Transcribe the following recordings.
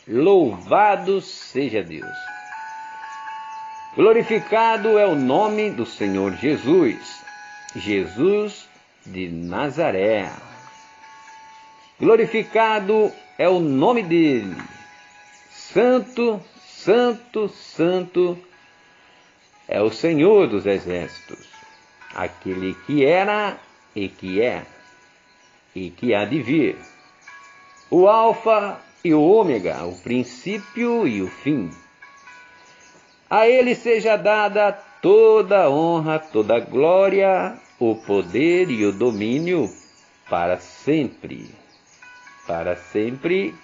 Louvado seja Deus! Glorificado é o nome do Senhor Jesus, Jesus de Nazaré. Glorificado é o nome dele. Santo, santo, santo é o Senhor dos exércitos, aquele que era e que é e que há de vir, o Alfa e o Ômega, o princípio e o fim. A ele seja dada toda a honra, toda a glória, o poder e o domínio para sempre. Para sempre.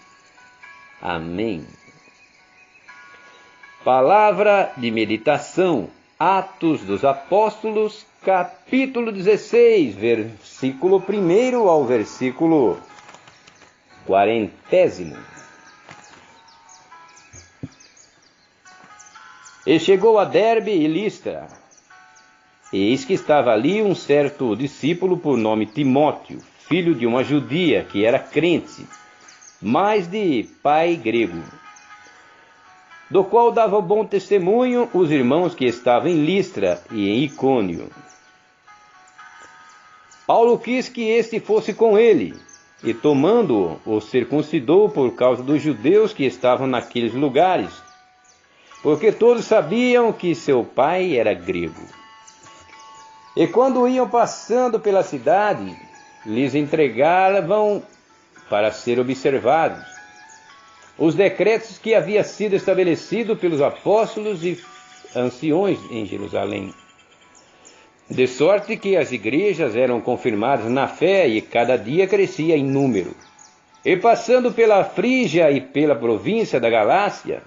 Amém. Palavra de meditação, Atos dos Apóstolos, capítulo 16, versículo 1 ao versículo 40. E chegou a Derbe e Listra. Eis que estava ali um certo discípulo por nome Timóteo, filho de uma judia que era crente, mas de pai grego, do qual dava bom testemunho os irmãos que estavam em Listra e em Icônio. Paulo quis que este fosse com ele, e tomando-o, o circuncidou por causa dos judeus que estavam naqueles lugares, porque todos sabiam que seu pai era grego. E quando iam passando pela cidade, lhes entregavam para ser observados os decretos que havia sido estabelecido pelos apóstolos e anciões em Jerusalém. De sorte que as igrejas eram confirmadas na fé e cada dia crescia em número. E passando pela Frígia e pela província da Galácia,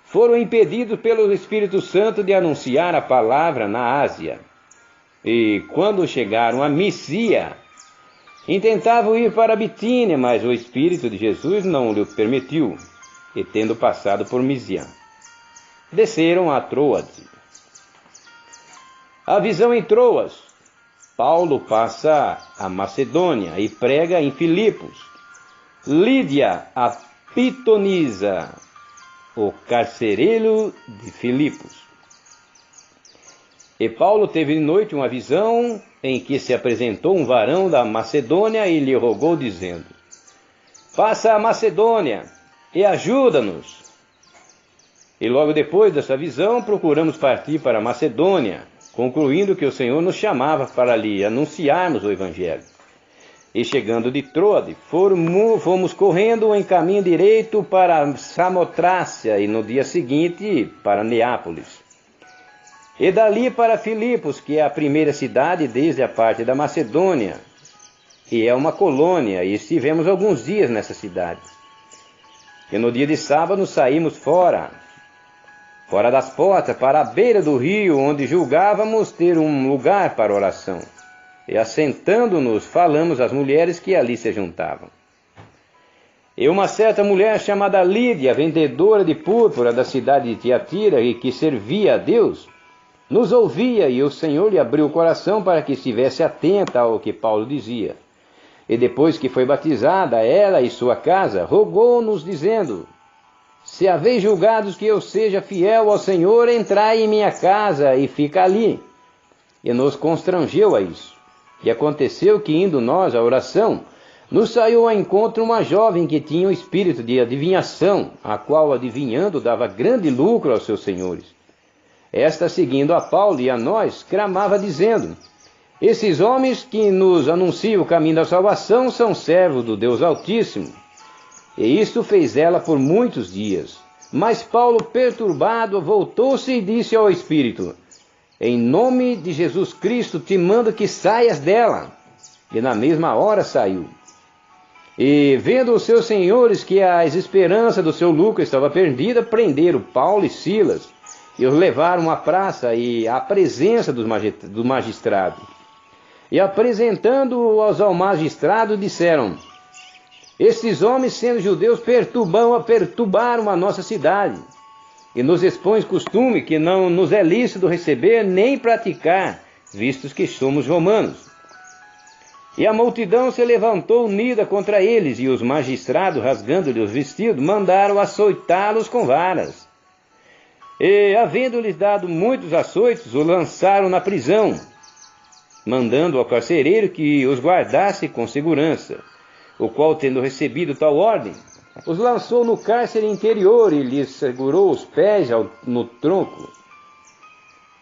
foram impedidos pelo Espírito Santo de anunciar a palavra na Ásia. E quando chegaram a Misia, intentavam ir para a Bitínia, mas o Espírito de Jesus não lhe permitiu, e tendo passado por Misia, desceram a Troade. A visão em Troas, Paulo passa a Macedônia e prega em Filipos. Lídia, a pitonisa, o carcereiro de Filipos. E Paulo teve de noite uma visão em que se apresentou um varão da Macedônia e lhe rogou, dizendo: passa a Macedônia e ajuda-nos. E logo depois dessa visão procuramos partir para a Macedônia, concluindo que o Senhor nos chamava para lhe anunciarmos o Evangelho. E chegando de Troade, fomos correndo em caminho direito para Samotrácia e no dia seguinte para Neápolis. E dali para Filipos, que é a primeira cidade desde a parte da Macedônia, e é uma colônia, e estivemos alguns dias nessa cidade. E no dia de sábado saímos fora das portas, para a beira do rio, onde julgávamos ter um lugar para oração. E assentando-nos, falamos às mulheres que ali se juntavam. E uma certa mulher chamada Lídia, vendedora de púrpura da cidade de Tiatira, e que servia a Deus, nos ouvia, e o Senhor lhe abriu o coração para que estivesse atenta ao que Paulo dizia. E depois que foi batizada, ela e sua casa, rogou-nos, dizendo: se haveis julgados que eu seja fiel ao Senhor, entrai em minha casa e fica ali. E nos constrangeu a isso. E aconteceu que, indo nós à oração, nos saiu ao encontro uma jovem que tinha um espírito de adivinhação, a qual, adivinhando, dava grande lucro aos seus senhores. Esta, seguindo a Paulo e a nós, clamava, dizendo: esses homens que nos anunciam o caminho da salvação são servos do Deus Altíssimo. E isto fez ela por muitos dias. Mas Paulo, perturbado, voltou-se e disse ao Espírito: em nome de Jesus Cristo te mando que saias dela. E na mesma hora saiu. E vendo os seus senhores que a esperança do seu lucro estava perdida, prenderam Paulo e Silas, e os levaram à praça e à presença do magistrado. E apresentando-os ao magistrado, disseram: estes homens, sendo judeus, perturbaram a nossa cidade, e nos expõem costume que não nos é lícito receber nem praticar, vistos que somos romanos. E a multidão se levantou unida contra eles, e os magistrados, rasgando-lhe os vestidos, mandaram açoitá-los com varas. E, havendo-lhes dado muitos açoites, o lançaram na prisão, mandando ao carcereiro que os guardasse com segurança, o qual, tendo recebido tal ordem, os lançou no cárcere interior e lhes segurou os pés no tronco.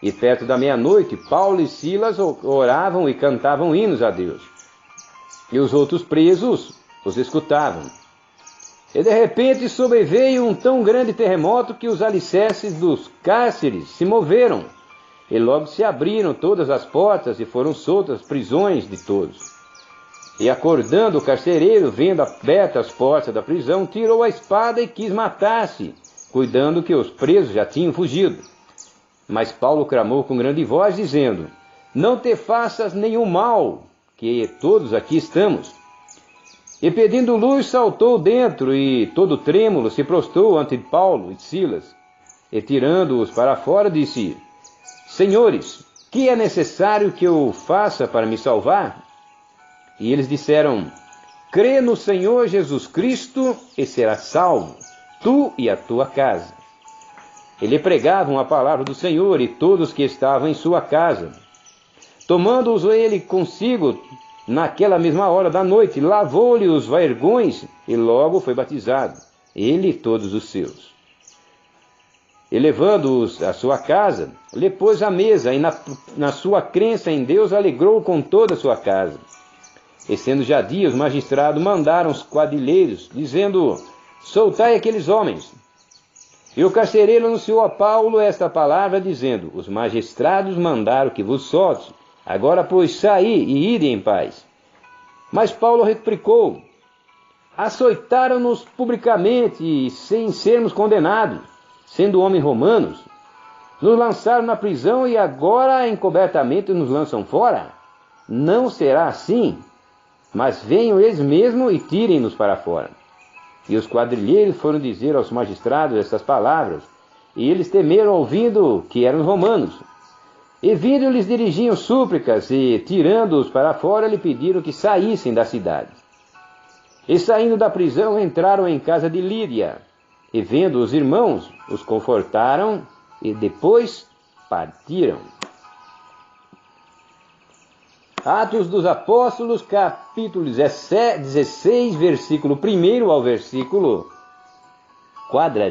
E perto da meia-noite, Paulo e Silas oravam e cantavam hinos a Deus. E os outros presos os escutavam. E de repente sobreveio um tão grande terremoto que os alicerces dos cárceres se moveram. E logo se abriram todas as portas e foram soltas as prisões de todos. E acordando o carcereiro, vendo abertas as portas da prisão, tirou a espada e quis matar-se, cuidando que os presos já tinham fugido. Mas Paulo clamou com grande voz, dizendo: não te faças nenhum mal, que todos aqui estamos. E pedindo luz, saltou dentro e, todo trêmulo, se prostrou ante Paulo e Silas. E tirando-os para fora, disse: senhores, que é necessário que eu faça para me salvar? E eles disseram: crê no Senhor Jesus Cristo e serás salvo, tu e a tua casa. Ele pregavam a palavra do Senhor e todos que estavam em sua casa. Tomando-os ele consigo, naquela mesma hora da noite, lavou-lhe os vergões e logo foi batizado, ele e todos os seus. E levando-os à sua casa, lhe pôs à mesa, e na sua crença em Deus alegrou com toda a sua casa. E sendo já dia, os magistrados mandaram os quadrilheiros, dizendo: soltai aqueles homens. E o carcereiro anunciou a Paulo esta palavra, dizendo: os magistrados mandaram que vos solte. Agora, pois, saí e ide em paz. Mas Paulo replicou: açoitaram-nos publicamente e sem sermos condenados, sendo homens romanos. Nos lançaram na prisão e agora encobertamente nos lançam fora? Não será assim, mas venham eles mesmos e tirem-nos para fora. E os quadrilheiros foram dizer aos magistrados estas palavras, e eles temeram ouvindo que eram romanos. E vindo lhes dirigiam súplicas, e tirando-os para fora, lhe pediram que saíssem da cidade. E saindo da prisão, entraram em casa de Lídia, e vendo os irmãos, os confortaram, e depois partiram. Atos dos Apóstolos, capítulo 16, versículo 1 ao versículo 40.